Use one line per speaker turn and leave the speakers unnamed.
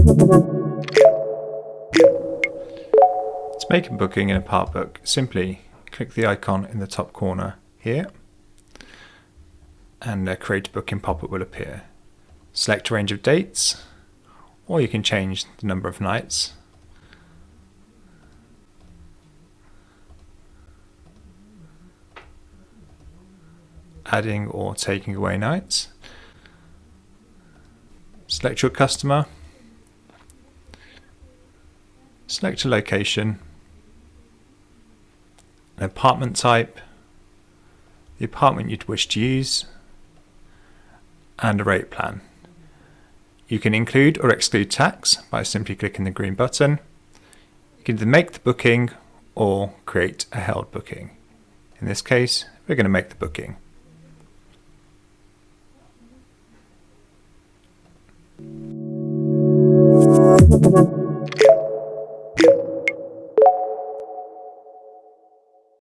To make a booking in Apartbook, simply click the icon in the top corner here and Create a Booking pop-up will appear. Select a range of dates, or you can change the number of nights. Adding or taking away nights. Select your customer. Select a location, an apartment type, the apartment you'd wish to use, and a rate plan. You can include or exclude tax by simply clicking the green button. You can either make the booking or create a held booking. In this case, we're going to make the booking.